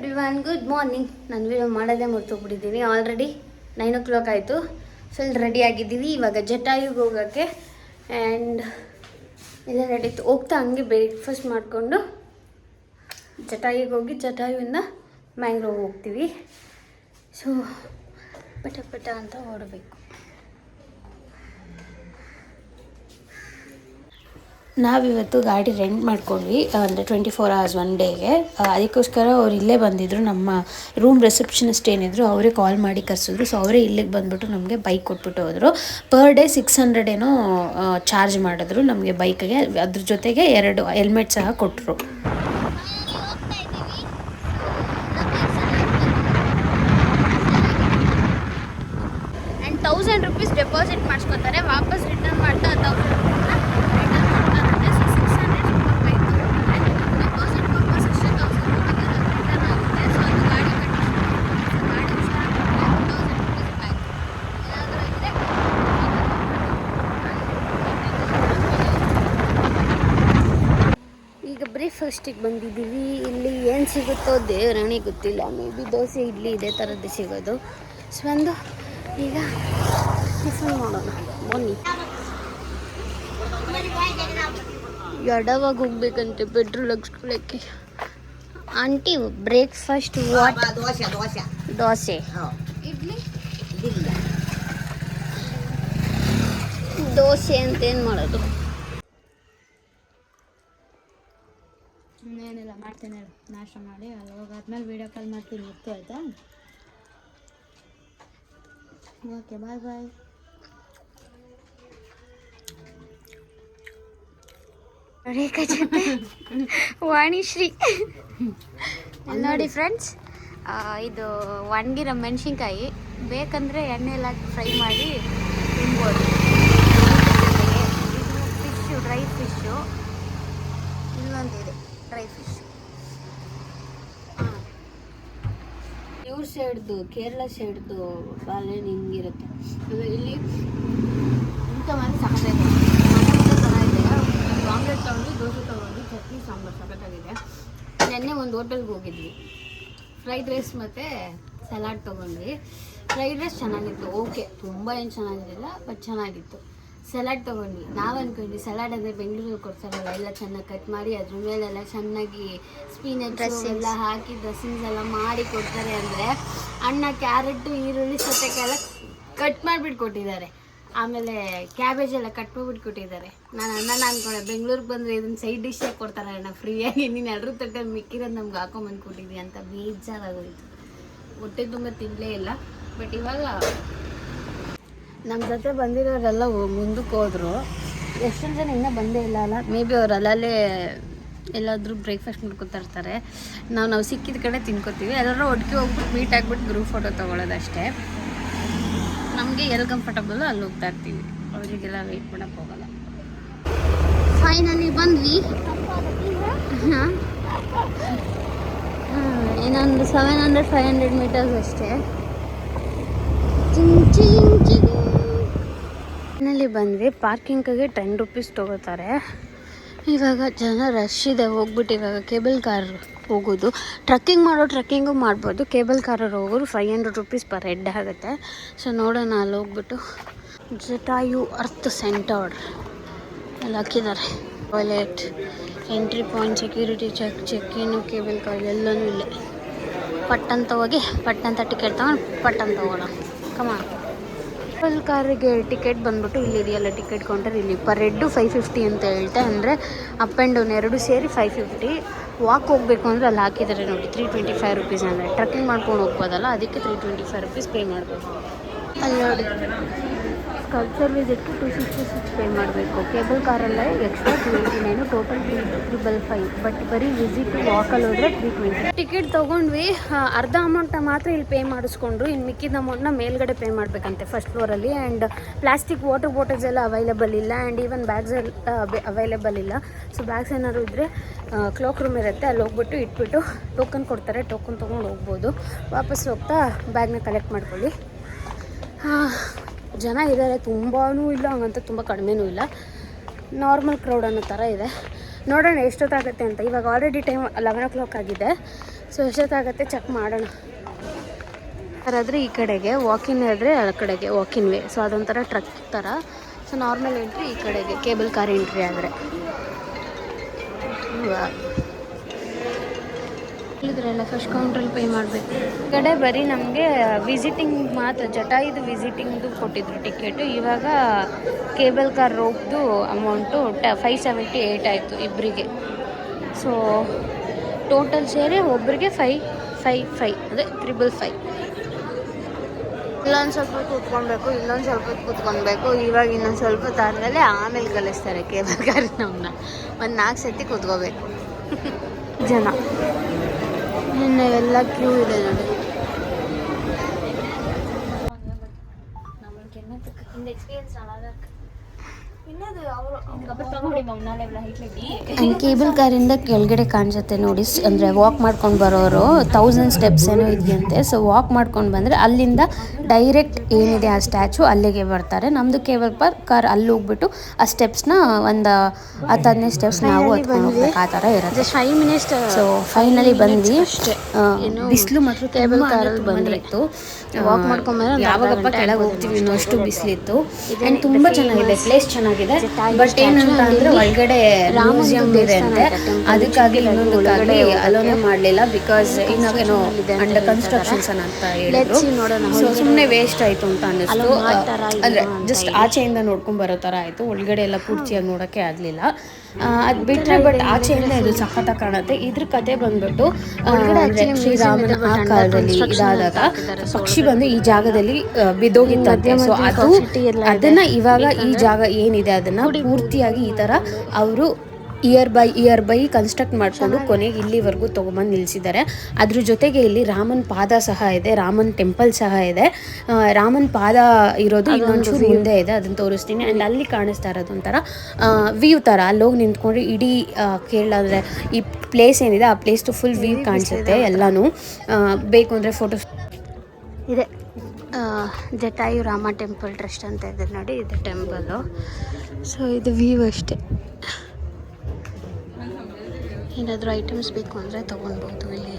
Everyone, good morning. ನಾನು video ಮಾಡೋದೇ ಮರ್ತೋಗ್ಬಿಟ್ಟಿದ್ದೀನಿ. Already 9 o'clock ಆಯಿತು. ಫುಲ್ ರೆಡಿ ಆಗಿದ್ದೀವಿ ಇವಾಗ ಜಟಾಯುಗೆ ಹೋಗೋಕ್ಕೆ. ಆ್ಯಂಡ್ ಎಲ್ಲ ರೆಡಿ ಇತ್ತು. ಹೋಗ್ತಾ ಹಂಗೆ ಬ್ರೇಕ್ಫಾಸ್ಟ್ ಮಾಡಿಕೊಂಡು ಜಟಾಯುಗೆ ಹೋಗಿ ಜಟಾಯುವಿಂದ ಮ್ಯಾಂಗ್ಳೂರ್ ಹೋಗ್ತೀವಿ. ಸೊ ಪಟ ಪಟ ಅಂತ ಓಡಬೇಕು. ನಾವಿವತ್ತು ಗಾಡಿ ರೆಂಟ್ ಮಾಡ್ಕೊಂಡ್ವಿ, ಅಂದರೆ 24 hours 1 ಡೇಗೆ. ಅದಕ್ಕೋಸ್ಕರ ಅವ್ರು ಇಲ್ಲೇ ಬಂದಿದ್ದರು. ನಮ್ಮ ರೂಮ್ ರಿಸೆಪ್ಷನಿಸ್ಟ್ ಏನಿದ್ರು ಅವರೇ ಕಾಲ್ ಮಾಡಿ ಕರೆಸಿದ್ರು. ಸೊ ಅವರೇ ಇಲ್ಲಿಗೆ ಬಂದುಬಿಟ್ಟು ನಮಗೆ ಬೈಕ್ ಕೊಟ್ಬಿಟ್ಟು ಹೋದರು. ಪರ್ ಡೇ 600 ಏನೋ ಚಾರ್ಜ್ ಮಾಡಿದ್ರು ನಮಗೆ ಬೈಕಿಗೆ. ಅದ್ರ ಜೊತೆಗೆ 2 ಹೆಲ್ಮೆಟ್ ಸಹ ಕೊಟ್ಟರು. ಆ್ಯಂಡ್ 1000 rupees ಡೆಪಾಸಿಟ್ ಮಾಡಿಸ್ಕೊತಾರೆ. ವಾಪಸ್ ರಿಟರ್ನ್ ಮಾಡ್ತಾ 1000 ಬ್ರೇಕ್ಫಾಸ್ಟಿಗೆ ಬಂದಿದ್ದೀವಿ. ಇಲ್ಲಿ ಏನು ಸಿಗುತ್ತೋ ದೇವರಾಣಿ ಗೊತ್ತಿಲ್ಲ. ಮೇ ಬಿ ದೋಸೆ ಇಡ್ಲಿ ಇದೇ ಥರದ್ದು ಸಿಗೋದು. ಸೊ ಒಂದು ಈಗ ಟಿಫನ್ ಮಾಡೋಣ ಬನ್ನಿ. ಎಡವಾಗಿ ಹೋಗ್ಬೇಕಂತೆ ಪೆಟ್ರೋಲ್ ಹಾಕ್ಸ್ಕೊಳ್ಳೋಕ್ಕೆ. Aunty breakfast what? Dosa idli dosa ಅಂತ ಏನು ಮಾಡೋದು? ಏನಿಲ್ಲ, ಮಾಡ್ತೇನೆ ನಾಷ್ಟ ಮಾಡಿ ಅಲ್ಲಿ ಹೋಗಾದ್ಮೇಲೆ ವೀಡಿಯೋ ಕಾಲ್ ಮಾಡ್ತೀನಿ. ಮುತ್ತು ಆಯಿತಾ? ಓಕೆ, ಬಾಯ್ ಬಾಯ್. ರೇಖಾ ಜೊತೆ ವಾಣಿಶ್ರೀ ನೋಡಿ ಫ್ರೆಂಡ್ಸ್, ಇದು ಒಣಗಿರೋ ಮೆಣಸಿನ್ಕಾಯಿ ಬೇಕಂದರೆ ಎಣ್ಣೆಲ್ಲ ಫ್ರೈ ಮಾಡಿ ತಿನ್ಬೋದು. ಇದು ಫಿಶ್ಶು, ಡ್ರೈ ಫಿಶ್ಶು. ಇಲ್ಲೊಂದಿದೆ ಡ್ರೈ ಫಿಶ್. ಇವ್ರ ಸೈಡ್ದು, ಕೇರಳ ಸೈಡ್ದು ಬಾಳೆಹಣ್ಣು ಹಿಂಗಿರುತ್ತೆ. ಇಲ್ಲಿ ಇಂಥ ಮನೆ ಸಖತ್ತಾಗಿದೆ. ಚೆನ್ನಾಗಿದೆ. ಆಮ್ಲೆಟ್ ತೊಗೊಂಡು, ದೋಸೆ ತೊಗೊಂಡು, ಚಟ್ನಿ ಸಾಂಬಾರು ಸಖತ್ತಾಗಿದೆ. ನೆನ್ನೆ ಒಂದು ಹೋಟೆಲ್ಗೆ ಹೋಗಿದ್ವಿ. ಫ್ರೈಡ್ ರೈಸ್ ಮತ್ತು ಸಲಾಡ್ ತೊಗೊಂಡ್ವಿ. ಫ್ರೈಡ್ ರೈಸ್ ಚೆನ್ನಾಗಿತ್ತು, ಓಕೆ, ತುಂಬ ಏನು ಚೆನ್ನಾಗಿರಲಿಲ್ಲ, ಬಟ್ ಚೆನ್ನಾಗಿತ್ತು. ಸಲಾಡ್ ತೊಗೊಂಡ್ವಿ. ನಾವು ಅಂದ್ಕೊಂಡ್ವಿ ಸಲಾಡ್ ಅಂದರೆ ಬೆಂಗಳೂರಲ್ಲಿ ಕೊಡ್ತಾರಲ್ಲ, ಎಲ್ಲ ಚೆನ್ನಾಗಿ ಕಟ್ ಮಾಡಿ ಅದ್ರ ಮೇಲೆಲ್ಲ ಚೆನ್ನಾಗಿ ಸ್ಪಿನಚ್ ಎಲ್ಲ ಹಾಕಿ ಡ್ರೆಸ್ಸಿಂಗ್ಸ್ ಎಲ್ಲ ಮಾಡಿ ಕೊಡ್ತಾರೆ. ಅಂದರೆ ಅಣ್ಣ ಕ್ಯಾರೆಟು, ಈರುಳ್ಳಿ, ಸೌತೆಕಾಯಿ ಕಟ್ ಮಾಡಿಬಿಟ್ಟು ಕೊಟ್ಟಿದ್ದಾರೆ. ಆಮೇಲೆ ಕ್ಯಾಬೇಜ್ ಎಲ್ಲ ಕಟ್ ಮಾಡಿಬಿಟ್ಟು ಕೊಟ್ಟಿದ್ದಾರೆ. ನಾನು ಅಂದ್ಕೊಂಡೆ ಬೆಂಗಳೂರಿಗೆ ಬಂದರೆ ಇದನ್ನು ಸೈಡ್ ಡಿಶ್ಶಾಗಿ ಕೊಡ್ತಾರೆ ಅಣ್ಣ ಫ್ರೀಯಾಗಿ, ನೀನು ಎಲ್ಲರೂ ತಟ್ಟಲ್ಲಿ ಮಿಕ್ಕಿರೋದು ನಮ್ಗೆ ಹಾಕೊಂಬಂದು ಕೊಟ್ಟಿದ್ವಿ ಅಂತ ಬೇಜಾರಾಗೋಯಿತು. ಹೊಟ್ಟೆ ತುಂಬ ತಿನ್ನಲೇ ಇಲ್ಲ. ಬಟ್ ಇವಾಗ ನಮ್ಮ ಜೊತೆ ಬಂದಿರೋರೆಲ್ಲ ಮುಂದಕ್ಕೆ ಹೋದರು. ಎಷ್ಟೊಂದು ಜನ ಇನ್ನೂ ಬಂದೇ ಇಲ್ಲ ಅಲ್ಲ. ಮೇ ಬಿ ಅವ್ರು ಅಲ್ಲೇ ಎಲ್ಲಾದರೂ ಬ್ರೇಕ್ಫಾಸ್ಟ್ ಮಾಡ್ಕೊತಾ ಇರ್ತಾರೆ. ನಾವು ಸಿಕ್ಕಿದ ಕಡೆ ತಿನ್ಕೋತೀವಿ. ಎಲ್ಲರೂ ಒಟ್ಟಿಗೆ ಹೋಗ್ಬಿಟ್ಟು ಮೀಟ್ ಆಗಿಬಿಟ್ಟು ಗ್ರೂಪ್ ಫೋಟೋ ತೊಗೊಳ್ಳೋದಷ್ಟೇ. ನಮಗೆ ಎಲ್ಲಿ ಕಂಫರ್ಟಬಲ್ಲು ಅಲ್ಲಿ ಹೋಗ್ತಾ ಇರ್ತೀವಿ. ಅವರಿಗೆಲ್ಲ ವೆಯ್ಟ್ ಮಾಡೋಕ್ಕೆ ಹೋಗಲ್ಲ. ಫೈನಲಿ ಬಂದ್ವಿ. ಇನ್ನೊಂದು 700-500 meters ಅಷ್ಟೇ. ಮನೇಲಿ ಬಂದ್ವಿ. ಪಾರ್ಕಿಂಗಿಗೆ 10 rupees ತೊಗೋತಾರೆ. ಇವಾಗ ಜನ ರಶ್ ಇದೆ. ಹೋಗ್ಬಿಟ್ಟು ಇವಾಗ ಕೇಬಲ್ ಕಾರ್ ಹೋಗೋದು. ಟ್ರಕ್ಕಿಂಗು ಮಾಡ್ಬೋದು. ಕೇಬಲ್ ಕಾರಲ್ಲಿ ಹೋಗೋರು 500 rupees ಪರ್ ಹೆಡ್ ಆಗುತ್ತೆ. ಸೊ ನೋಡೋಣ, ಅಲ್ಲಿ ಹೋಗ್ಬಿಟ್ಟು ಜಟಾಯು ಅರ್ತ್ ಸೆಂಟರ್ ಅಲ್ಲಿ ಹಾಕಿದ್ದಾರೆ. Toilet, entry point, security check in, cable car ಎಲ್ಲನೂ ಇಲ್ಲೇ. ಪಟ್ಟಂತ ಹೋಗಿ ಪಟ್ಟಂತ ಟಿಕೆಟ್ ತೊಗೊಂಡು ಪಟ್ಟಂತ ಹೋಗೋಣ. ಕಮಾನ್. ಕೇಬಲ್ ಕಾರಿಗೆ ಟಿಕೆಟ್ ಬಂದ್ಬಿಟ್ಟು ಇಲ್ಲಿ ಇದೆಯಲ್ಲ ಟಿಕೆಟ್ ಕೌಂಟರ್, ಇಲ್ಲಿ ಪರ್ ಹೆಡ್ಡು 550 ಅಂತ ಹೇಳ್ತೆ. ಅಂದರೆ ಅಪ್ ಆ್ಯಂಡ್ ಡೌನ್ ಎರಡು ಸೇರಿ 550. ವಾಕ್ ಹೋಗಬೇಕು ಅಂದರೆ ಅಲ್ಲಿ ಹಾಕಿದ್ದಾರೆ ನೋಡಿ 325 rupees. ಅಂದರೆ ಟ್ರಕ್ಕಿಂಗ್ ಮಾಡ್ಕೊಂಡು ಹೋಗ್ಬೋದಲ್ಲ, ಅದಕ್ಕೆ 325 rupees ಪೇ ಮಾಡಬೇಕು. ಅಲ್ಲಿ ನೋಡಿ ಕಲ್ಚರ್ ವಿಸಿಟ್ಗೆ 266 ಪೇ ಮಾಡಬೇಕು. ಕೇಬಲ್ ಕಾರಲ್ಲೇ ಎಕ್ಸ್ಟ್ರಾ 289, ಟೋಟಲ್ 355. ಬಟ್ ಬರೀ ವಿಸಿಟ್ ವಾಕಲ್ಲಿ ಹೋದರೆ 320. ಟಿಕೆಟ್ ತೊಗೊಂಡ್ವಿ. ಅರ್ಧ ಅಮೌಂಟ ಮಾತ್ರ ಇಲ್ಲಿ ಪೇ ಮಾಡಿಸ್ಕೊಂಡ್ರು. ಇನ್ನು ಮಿಕ್ಕಿದ ಅಮೌಂಟ್ನ ಮೇಲ್ಗಡೆ ಪೇ ಮಾಡಬೇಕಂತೆ ಫಸ್ಟ್ ಫ್ಲೋರಲ್ಲಿ. ಆ್ಯಂಡ್ ಪ್ಲಾಸ್ಟಿಕ್ ವಾಟರ್ ಬಾಟಲ್ಸ್ ಎಲ್ಲ ಅವೈಲೇಬಲ್ ಇಲ್ಲ. ಆ್ಯಂಡ್ ಈವನ್ ಬ್ಯಾಗ್ಸ್ ಎಲ್ಲ ಅವೈಲೇಬಲ್ ಇಲ್ಲ. ಸೊ ಬ್ಯಾಗ್ಸ್ ಏನಾದ್ರು ಇದ್ದರೆ ಕ್ಲಾಕ್ ರೂಮ್ ಇರುತ್ತೆ, ಅಲ್ಲಿ ಹೋಗ್ಬಿಟ್ಟು ಇಟ್ಬಿಟ್ಟು ಟೋಕನ್ ಕೊಡ್ತಾರೆ. ಟೋಕನ್ ತೊಗೊಂಡು ಹೋಗ್ಬೋದು. ವಾಪಸ್ ಹೋಗ್ತಾ ಬ್ಯಾಗ್ನ ಕಲೆಕ್ಟ್ ಮಾಡ್ಕೊಳ್ಳಿ. ಜನ ಇದ್ದಾರೆ, ತುಂಬಾ ಇಲ್ಲ ಹಂಗಂತ ತುಂಬ ಕಡಿಮೆನೂ ಇಲ್ಲ. ನಾರ್ಮಲ್ ಕ್ರೌಡ್ ಅನ್ನೋ ಥರ ಇದೆ. ನೋಡೋಣ ಎಷ್ಟೊತ್ತಾಗುತ್ತೆ ಅಂತ. ಇವಾಗ ಆಲ್ರೆಡಿ ಟೈಮ್ 11 o'clock ಆಗಿದೆ. ಸೊ ಎಷ್ಟೊತ್ತಾಗತ್ತೆ ಚೆಕ್ ಮಾಡೋಣ. ಆದರೆ ಈ ಕಡೆಗೆ ವಾಕಿನ್ ಆದರೆ ಆ ಕಡೆಗೆ ವಾಕಿನ್ ವೇ. ಸೊ ಅದೊಂಥರ ಟ್ರಕ್ ಥರ. ಸೊ ನಾರ್ಮಲ್ ಎಂಟ್ರಿ ಈ ಕಡೆಗೆ, ಕೇಬಲ್ ಕಾರ್ ಎಂಟ್ರಿ ಆದರೆ. ಇದ್ರಲ್ಲ ಫಸ್ಟ್ ಕೌಂಟ್ರಲ್ಲಿ ಪೇ ಮಾಡಬೇಕು. ಈ ಕಡೆ ಬರೀ ನಮಗೆ ವಿಸಿಟಿಂಗ್ ಮಾತ್ರ, ಜಟಾಯುದು ವಿಸಿಟಿಂಗ್ದು ಕೊಟ್ಟಿದ್ರು ಟಿಕೆಟು. ಇವಾಗ ಕೇಬಲ್ ಕಾರ್ ರೋಗ್ದು ಅಮೌಂಟು 578 ಆಯಿತು ಇಬ್ಬರಿಗೆ. ಸೊ ಟೋಟಲ್ ಸೇರಿ ಒಬ್ಬರಿಗೆ 555 ಅಂದರೆ 555. ಇಲ್ಲೊಂದು ಸ್ವಲ್ಪ ಕೂತ್ಕೊಳ್ಬೇಕು, ಇಲ್ಲೊಂದು ಸ್ವಲ್ಪ ಕೂತ್ಕೊಳ್ಬೇಕು. ಇವಾಗ ಇನ್ನೊಂದು ಸ್ವಲ್ಪ ತಾದ್ಮೇಲೆ ಆಮೇಲೆ ಕಲಿಸ್ತಾರೆ ಕೇಬಲ್ ಕಾರ್ ನಮ್ಮನ್ನ. ಒಂದು 4 ಸತಿ ಕೂತ್ಕೋಬೇಕು ಜನ. ಇನ್ನೆಲ್ಲ ಕ್ಯೂ ಇದೆ ನೋಡಿ. ಕೇಬಲ್ ಕಾರಿಂದ ಕೆಳಗಡೆ ಕಾಣಿಸುತ್ತೆ ನೋಡಿ, ಅಂದರೆ ವಾಕ್ ಮಾಡ್ಕೊಂಡು ಬರೋರು 1000 ಸ್ಟೆಪ್ಸ್ ಏನೋ ಇದೆಯಂತೆ. ಸೊ ವಾಕ್ ಮಾಡ್ಕೊಂಡು ಬಂದರೆ ಅಲ್ಲಿಂದ ಡೈರೆಕ್ಟ್ ಏನಿದೆ ಆ ಸ್ಟ್ಯಾಚು ಅಲ್ಲಿಗೆ ಬರ್ತಾರೆ. ನಮ್ಮದು ಕೇಬಲ್ ಕಾರ್ ಅಲ್ಲಿ ಹೋಗ್ಬಿಟ್ಟು ಆ ಸ್ಟೆಪ್ಸ್ನ ಒಂದು 10-15 ಸ್ಟೆಪ್ಸ್ ನಾವು ಹತ್ಕೊಂಡು ಹೋಗ್ಬೇಕು, ಆ ಥರ ಇರುತ್ತೆ. 5 ಮಿನಿಟ್ಸ್. ಸೊ ಫೈನಲಿ ಬಂದ್ವಿ. ಬಿಸಿಲು ಮಾತ್ರ ಕೇಬಲ್ ಕಾರಲ್ಲಿ ಬಂದಿತ್ತು. ವಾಕ್ ಮಾಡ್ಕೊಂಡ್ಬಂದ್ರೆ ಯಾವಾಗಪ್ಪ ಕೆಳಗೆ ಹೋಗ್ತೀವಿ ಇನ್ನಷ್ಟು ಬಿಸಿಲಿತ್ತು. ಆ್ಯಂಡ್ ತುಂಬ ಚೆನ್ನಾಗಿದೆ, ಪ್ಲೇಸ್ ಚೆನ್ನಾಗಿದೆ. ಬಟ್ ಏನಂತ ಅಂದರೆ ಒಳಗಡೆ ಮ್ಯೂಸಿಯಂ ಇದೆ ಅಂತೆ, ಅದಕ್ಕಾಗಿ ಇನ್ನೊಂದಕ್ಕಾಗಿ ಅಲೋನೇ ಮಾಡಲಿಲ್ಲ. ಬಿಕಾಸ್ ಇನ್ನಾಗೇನೋ ಅಂಡರ್ ಕನ್ಸ್ಟ್ರಕ್ಷನ್ಸ್ ಅಂತ ಹೇಳಿದ್ರು. ಸೊ ಸುಮ್ಮನೆ ವೇಸ್ಟ್ ಆಯಿತು ಅಂತ ಅನ್ನಿಸ್ತು. ಅಂದರೆ ಜಸ್ಟ್ ಆಚೆಯಿಂದ ನೋಡ್ಕೊಂಡು ಬರೋ ಥರ ಆಯಿತು, ಒಳಗಡೆ ಎಲ್ಲ ಪೂರ್ತಿಯಾಗಿ ನೋಡೋಕ್ಕೆ ಆಗಲಿಲ್ಲ. ಅದು ಬಿಟ್ಟರೆ ಬಟ್ ಆಚೆಯಿಂದ ಇದು ಸಖತ್ತಾಗಿ ಕಾಣುತ್ತೆ. ಇದ್ರ ಕತೆ ಬಂದ್ಬಿಟ್ಟು ಶ್ರೀರಾಮನ ಆ ಕಾಲದಲ್ಲಿ ಇದಾದಾಗ ಪಕ್ಷಿ ಬಂದು ಈ ಜಾಗದಲ್ಲಿ ಬಿದ್ದೋಗಿತ್ತಂತೆ. ಸೊ ಅದನ್ನ ಇವಾಗ ಈ ಜಾಗ ಏನಿದೆ ಅದನ್ನ ಪೂರ್ತಿಯಾಗಿ ಈ ಥರ ಅವರು ಇಯರ್ ಬೈ ಕನ್ಸ್ಟ್ರಕ್ಟ್ ಮಾಡಿಕೊಂಡು ಕೊನೆಗೆ ಇಲ್ಲಿವರೆಗೂ ತೊಗೊಂಬಂದು ನಿಲ್ಲಿಸಿದ್ದಾರೆ. ಅದ್ರ ಜೊತೆಗೆ ಇಲ್ಲಿ ರಾಮನ ಪಾದ ಸಹ ಇದೆ, ರಾಮನ್ ಟೆಂಪಲ್ ಸಹ ಇದೆ. ರಾಮನ್ ಪಾದ ಇರೋದು ಇನ್ನೊಂಚೂರು ಮುಂದೆ ಇದೆ, ಅದನ್ನು ತೋರಿಸ್ತೀನಿ. ಆ್ಯಂಡ್ ಅಲ್ಲಿ ಕಾಣಿಸ್ತಾ ಇರೋದು ಒಂಥರ ವ್ಯೂ ಥರ. ಅಲ್ಲೋಗಿ ನಿಂತ್ಕೊಂಡ್ರೆ ಇಡೀ ಕೇರಳ ಅಂದರೆ ಈ ಪ್ಲೇಸ್ ಏನಿದೆ ಆ ಪ್ಲೇಸ್ದು ಫುಲ್ ವ್ಯೂ ಕಾಣಿಸುತ್ತೆ ಎಲ್ಲನೂ. ಬೇಕು ಅಂದರೆ ಫೋಟೋಸ್ ಇದೆ. ಜಟಾಯು ರಾಮ ಟೆಂಪಲ್ ಟ್ರಸ್ಟ್ ಅಂತ ಇದೆ ನೋಡಿ, ಇದು ಟೆಂಪಲ್ಲು. ಸೊ ಇದು ವ್ಯೂ ಅಷ್ಟೇ. ಏನಾದರೂ ಐಟಮ್ಸ್ ಬೇಕು ಅಂದರೆ ತೊಗೊಳ್ಬೋದು. ಇಲ್ಲಿ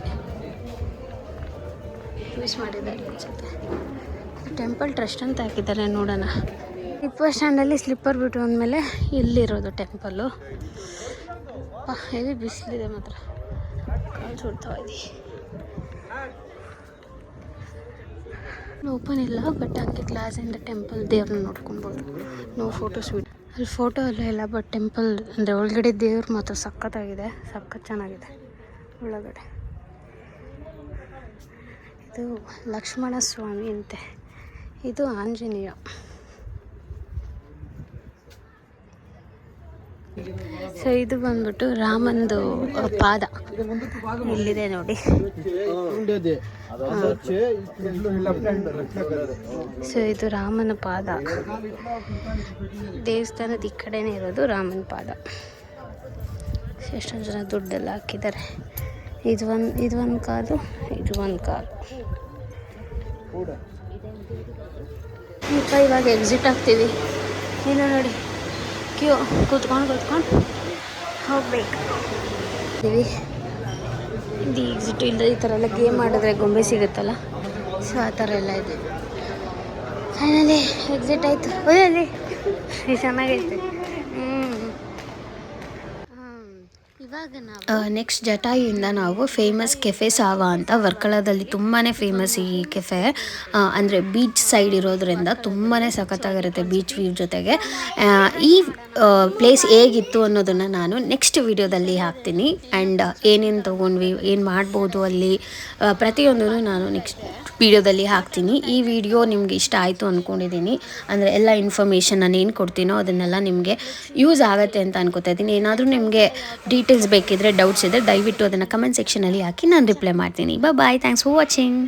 ಯೂಸ್ ಮಾಡಿದ್ದಾರೆ ಅನಿಸುತ್ತೆ. ಟೆಂಪಲ್ ಟ್ರಸ್ಟ್ ಅಂತ ಹಾಕಿದ್ದಾರೆ, ನೋಡೋಣ. ಬಸ್ ಸ್ಟ್ಯಾಂಡಲ್ಲಿ ಸ್ಲಿಪ್ಪರ್ ಬಿಟ್ಟು ಅಂದಮೇಲೆ ಇಲ್ಲಿರೋದು ಟೆಂಪಲ್ಲು. ಹೆವಿ ಬಿಸಿಲಿದೆ ಮಾತ್ರ, ಕಾಲು ಸುಡ್ತಾ ಇದೆ. ಓಪನ್ ಇಲ್ಲ, ಬಟ್ ಹಂಗೆ ಗ್ಲಾಸಿಂದ ಟೆಂಪಲ್ ದೇವ್ರನ್ನ ನೋಡ್ಕೊಬೋದು. No photos video. ಅಲ್ಲಿ ಫೋಟೋ ಎಲ್ಲ ಇಲ್ಲ, ಬಟ್ ಟೆಂಪಲ್ ಅಂದರೆ ಒಳಗಡೆ ದೇವ್ರು ಮಾತ್ರ ಸಖತ್ತಾಗಿದೆ, ಸಖತ್ ಚೆನ್ನಾಗಿದೆ ಒಳಗಡೆ. ಇದು ಲಕ್ಷ್ಮಣ ಸ್ವಾಮಿ ಅಂತೆ, ಇದು ಆಂಜನೇಯ. ಸೊ ಇದು ಬಂದ್ಬಿಟ್ಟು ರಾಮಂದು ಪಾದ ಇಲ್ಲಿದೆ ನೋಡಿ. ಸೊ ಇದು ರಾಮನ ಪಾದ, ದೇವಸ್ಥಾನದ ಈ ಕಡೆನೇ ಇರೋದು ರಾಮನ ಪಾದ. ಎಷ್ಟೊಂದು ಜನ ದುಡ್ಡೆಲ್ಲ ಹಾಕಿದ್ದಾರೆ. ಇದು ಒಂದು ಕಾಲು, ಇದು ಒಂದು ಕಾಲು. ಇವಾಗ ಎಕ್ಸಿಟ್ ಆಗ್ತೀವಿ. ಇನ್ನು ನೋಡಿ ಕ್ಯೂ, ಕೂತ್ಕೊಂಡು ಹೋಗ್ಬೇಕು. ಇದು ಎಕ್ಸಿಟ್ ಇಲ್ಲ. ಈ ಥರ ಎಲ್ಲ ಗೇಮ್ ಮಾಡಿದ್ರೆ ಗೊಂಬೆ ಸಿಗುತ್ತಲ್ಲ, ಸೊ ಆ ಥರ ಎಲ್ಲ ಇದೆ. ಫೈನಲಿ ಎಕ್ಸಿಟ್ ಆಯಿತು. ಅಲ್ಲಿ ಚೆನ್ನಾಗೈತೆ. ಇವಾಗ ನಾವು ನೆಕ್ಸ್ಟ್ ಜಟಾಯುಯಿಂದ ನಾವು ಫೇಮಸ್ ಕೆಫೆ ಸಾವಾ ಅಂತ, ವರ್ಕಳದಲ್ಲಿ ತುಂಬಾ ಫೇಮಸ್ ಈ ಕೆಫೆ. ಅಂದರೆ ಬೀಚ್ ಸೈಡ್ ಇರೋದ್ರಿಂದ ತುಂಬಾ ಸಖತ್ತಾಗಿರುತ್ತೆ ಬೀಚ್ ವ್ಯೂ ಜೊತೆಗೆ. ಈ ಪ್ಲೇಸ್ ಹೇಗಿತ್ತು ಅನ್ನೋದನ್ನು ನಾನು ನೆಕ್ಸ್ಟ್ ವಿಡಿಯೋದಲ್ಲಿ ಹಾಕ್ತೀನಿ. ಆ್ಯಂಡ್ ಏನೇನು ತೊಗೊಂಡ್ವಿ, ಏನು ಮಾಡ್ಬೋದು ಅಲ್ಲಿ, ಪ್ರತಿಯೊಂದೂ ನಾನು ನೆಕ್ಸ್ಟ್ ವಿಡಿಯೋದಲ್ಲಿ ಹಾಕ್ತೀನಿ. ಈ ವಿಡಿಯೋ ನಿಮ್ಗೆ ಇಷ್ಟ ಆಯಿತು ಅಂದ್ಕೊಂಡಿದ್ದೀನಿ. ಅಂದರೆ ಎಲ್ಲ ಇನ್ಫಾರ್ಮೇಷನ್ ನಾನು ಏನು ಕೊಡ್ತೀನೋ ಅದನ್ನೆಲ್ಲ ನಿಮಗೆ ಯೂಸ್ ಆಗುತ್ತೆ ಅಂತ ಅನ್ಕೋತಾ ಇದ್ದೀನಿ. ಏನಾದರೂ ನಿಮಗೆ ಡೀಟೇಲ್ಸ್ ಬೇಕಿದ್ರೆ, ಡೌಟ್ಸ್ ಇದ್ದರೆ ದಯವಿಟ್ಟು ಅದನ್ನು ಕಮೆಂಟ್ ಸೆಕ್ಷನಲ್ಲಿ ಹಾಕಿ ನಾನು ರಿಪ್ಲೈ ಮಾಡ್ತೀನಿ. ಬಾಯ್, ಥ್ಯಾಂಕ್ಸ್ ಫಾರ್ ವಾಚಿಂಗ್.